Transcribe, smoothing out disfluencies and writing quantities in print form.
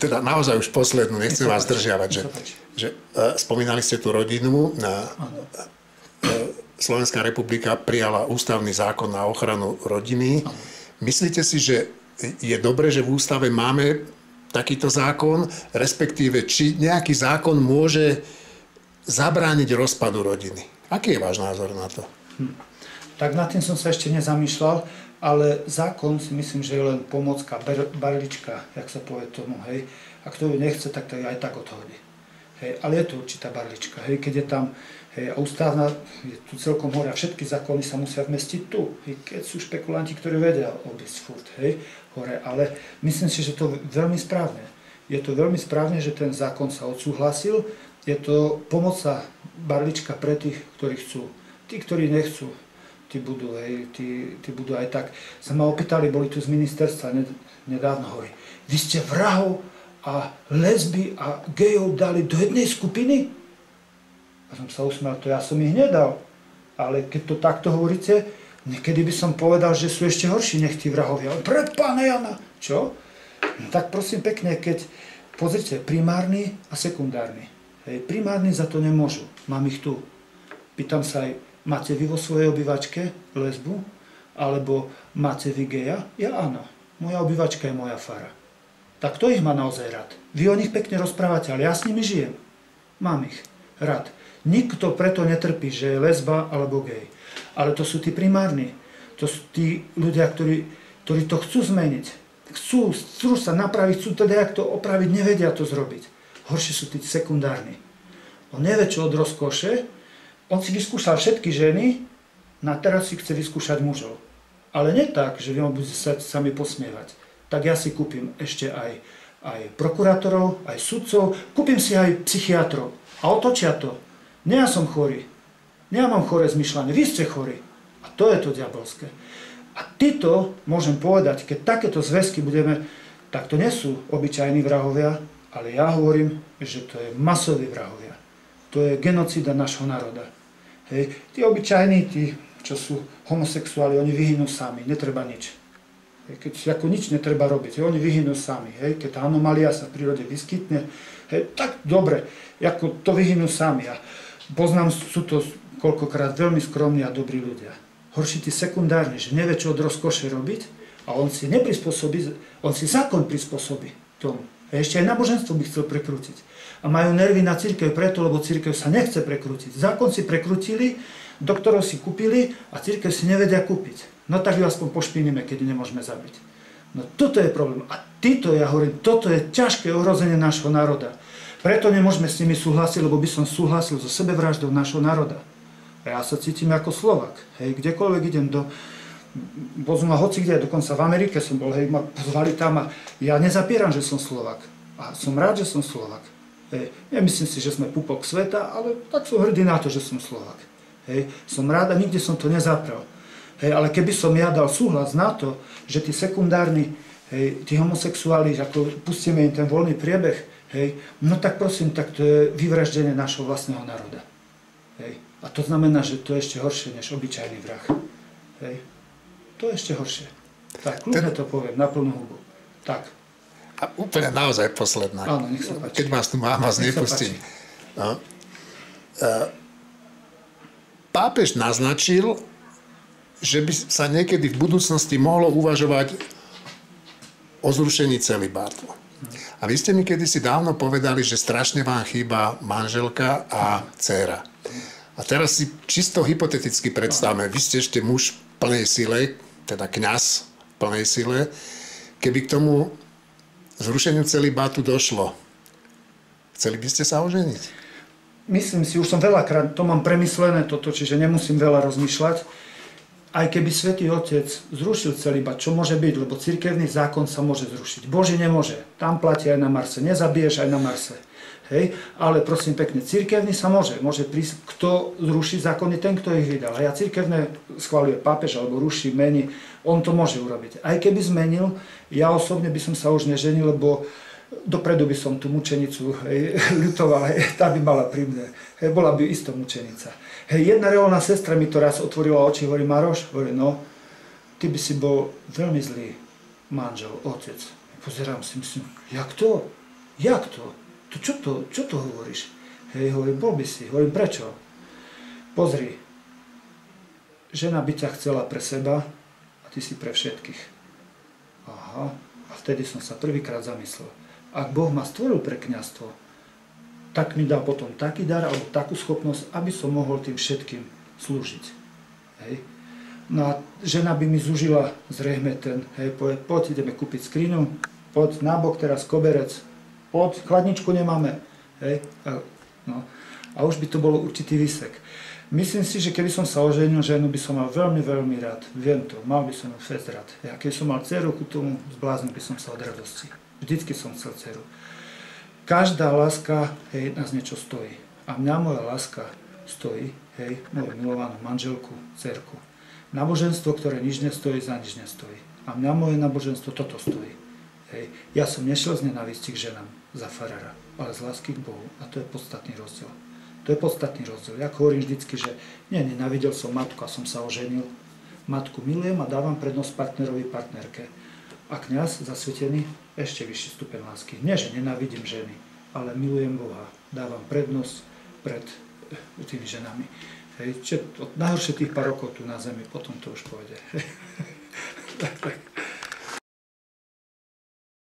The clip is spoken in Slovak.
teda naozaj už poslednú, nechcem vás zdržiavať, že spomínali ste tú rodinu. Slovenská republika prijala ústavný zákon na ochranu rodiny. Myslíte si, že je dobré, že v ústave máme takýto zákon, respektíve či nejaký zákon môže zabrániť rozpadu rodiny? Aký je váš názor na to? Tak nad tým som sa ešte nezamýšľal, ale zákon si myslím, že je len pomocka, barlička, jak sa povie tomu, hej. A kto ju nechce, tak to aj tak odhodí. Hej, ale je to určitá barlička, hej, keď je tam, hej, a ústavná, je tu celkom hore a všetky zákony sa musia vmestiť tu, hej, keď sú špekulanti, ktorí vedia obísť furt, hej, hore, ale myslím si, že to je veľmi správne. Je to veľmi správne, že ten zákon sa odsúhlasil, je to pomocná barlička pre tých, ktorí chcú. Tí, ktorí nechcú, tí budú, hej, tí budú aj tak. Sa ma opýtali, boli tu z ministerstva nedávno, hovorí, vy ste vrahov a lesby a gejov dali do jednej skupiny? A som sa usmial, to ja som ich nedal. Ale keď to takto hovoríte, niekedy by som povedal, že sú ešte horší, nech tí vrahovia. Pre pána Jana. Čo? No tak prosím pekne, keď pozrite, primárny a sekundárny. Hej, primárny za to nemôžu. Mám ich tu. Pýtam sa aj, máte vy vo svojej obývačke lesbu? Alebo máte vy geja? Ja áno. Moja obývačka je moja fara. Tak to ich má naozaj rád. Vy o nich pekne rozprávate, ale ja s nimi žijem. Mám ich rád. Nikto preto netrpí, že je lesba alebo gej. Ale to sú tí primárni. To sú tí ľudia, ktorí to chcú zmeniť. Chcú sa napraviť, chcú teda, jak to opraviť, nevedia to zrobiť. Horšie sú tí sekundárni. On nevie, čo od rozkoše. On si vyskúšal všetky ženy, a teraz si chce vyskúšať mužov. Ale nie tak, že vy budete sa sami posmievať. Tak ja si kúpim ešte aj prokurátorov, aj sudcov, kúpim si aj psychiatrov. A otočia to. Nie ja som chorý. Nie ja mám choré zmyšľanie. Vy ste chorí. A to je to diabolské. A títo, môžem povedať, keď takéto zväzky budeme, tak to nie sú obyčajní vrahovia, ale ja hovorím, že to je masoví vrahovia. To je genocída nášho národa. Hej. Tí obyčajní, tí, čo sú homosexuáli, oni vyhynú sami, netreba nič. Hej. Keď ako nič netreba robiť, hej. Oni vyhynú sami. Hej. Keď tá anomália sa v prírode vyskytne, hej, tak dobre, ako to vyhynú sami. A poznám, sú to koľkokrát veľmi skromní a dobrí ľudia. Horší tí sekundárni, že nevie, čo od rozkoše robiť a on si neprispôsobí, on si zákon prispôsobí tomu. A ešte aj náboženstvo by chcel prekrútiť. A majú nervy na cirkev preto, lebo cirkev sa nechce prekrútiť. Zákon si prekrútili, doktorov si kúpili a cirkev si nevedia kúpiť. No tak ju aspoň pošpiníme, keď nemôžeme zabiť. No toto je problém. A títo, ja hovorím, toto je ťažké ohrozenie nášho národa. Preto nemôžeme s nimi súhlasiť, lebo by som súhlasil so sebevraždou nášho národa. A ja sa cítim ako Slovak. Hej, kdekoľvek idem pozvú ma hoci kde, dokonca v Amerike som bol, hej, ma pozvali tam a ja nezapieram, že som Slovak. A som rád, že som Slovak. Hej, nemyslím si, že sme pupok sveta, ale tak som hrdý na to, že som Slovak. Hej, som rád a nikde som to nezaprel. Hej, ale keby som ja dal súhlas na to, že tí sekundárni, hej, tí homosexuáli, ako pustíme im ten voľný priebeh, hej, no tak prosím, tak to je vyvraždenie našho vlastného národa. Hej. A to znamená, že to je ešte horšie než obyčajný vrah. Hej. To je ešte horšie. Tak, kľudne to poviem, na plnú hubu. Tak. A úplne naozaj posledná. Áno, nech sa páči. Keď vás tu mám, vás nepustím. No. Pápež naznačil, že by sa niekedy v budúcnosti mohlo uvažovať o zrušení celibátu. A vy ste mi kedysi dávno povedali, že strašne vám chýba manželka a dcéra. A teraz si čisto hypoteticky predstavme, vy ste ešte muž v plnej sile, teda kňaz v plnej sile, keby k tomu zrušeniu celibátu došlo. Chceli by ste sa oženiť? Myslím si, už som veľakrát, to mám premyslené toto, čiže nemusím veľa rozmýšľať. Aj keby Svätý Otec zrušil celibát, čo môže byť, lebo cirkevný zákon sa môže zrušiť. Boží nemôže. Tam platí aj na Marse. Nezabiješ aj na Marse. Hej? Ale prosím pekne, cirkevný sa môže. Môže prísť, kto zruší zákony, ten, kto ich vydal. A ja cirkevné schvaľuje pápež, alebo ruší, mení. On to môže urobiť. Aj keby zmenil, ja osobne by som sa už neženil, lebo dopredu by som tú mučenicu ľutoval. Tá by mala pri mne. Hej, bola by isto mučenica. Hej, jedna reálna sestra mi to raz otvorila oči, hovorí, Maroš, hovorí, no, ty by si bol veľmi zlý manžel, otec. Pozerám si, myslím, jak to? jak to? Čo to hovoríš? Hej, hovorím, bol by si. Hovorím, prečo? Pozri, žena by ťa chcela pre seba a ty si pre všetkých. Aha, a vtedy som sa prvýkrát zamyslel. Ak Boh ma stvoril pre kňazstvo, tak mi dá potom taký dar alebo takú schopnosť, aby som mohol tým všetkým slúžiť. Hej. No a žena by mi zúžila zrejme ten, hej, poď ideme kúpiť skriňu, poď nabok teraz koberec, poď, chladničku nemáme. Hej. A už by to bolo určitý výsek. Myslím si, že keby som sa oženil, ženu by som mal veľmi, veľmi rád. Viem to, mal by som ju fest rád. Ja keby som mal dceru ku tomu, zbláznil by som sa od radosti. Vždycky som chcel dceru. Každá láska, hej, nás niečo stojí. A mňa moja láska stojí, hej, moju milovanú manželku, dcerku. Náboženstvo, ktoré nič nestojí, za nič nestojí. A mňa moje náboženstvo toto stojí. Hej. Ja som nešiel z nenávisti k ženám za farára, ale z lásky k Bohu. A to je podstatný rozdiel. To je podstatný rozdiel. Ja hovorím vždycky, že nenávidel som matku a som sa oženil. Matku milujem a dávam prednosť partnerovi, partnerke. A kňaz zasvetený ešte vyšší stupeň lásky. Nie, že nenávidím ženy, ale milujem Boha. Dávam prednosť pred tými ženami. Hej, od najhoršie tých pár rokov tu na zemi, potom to už pôjde. Tak.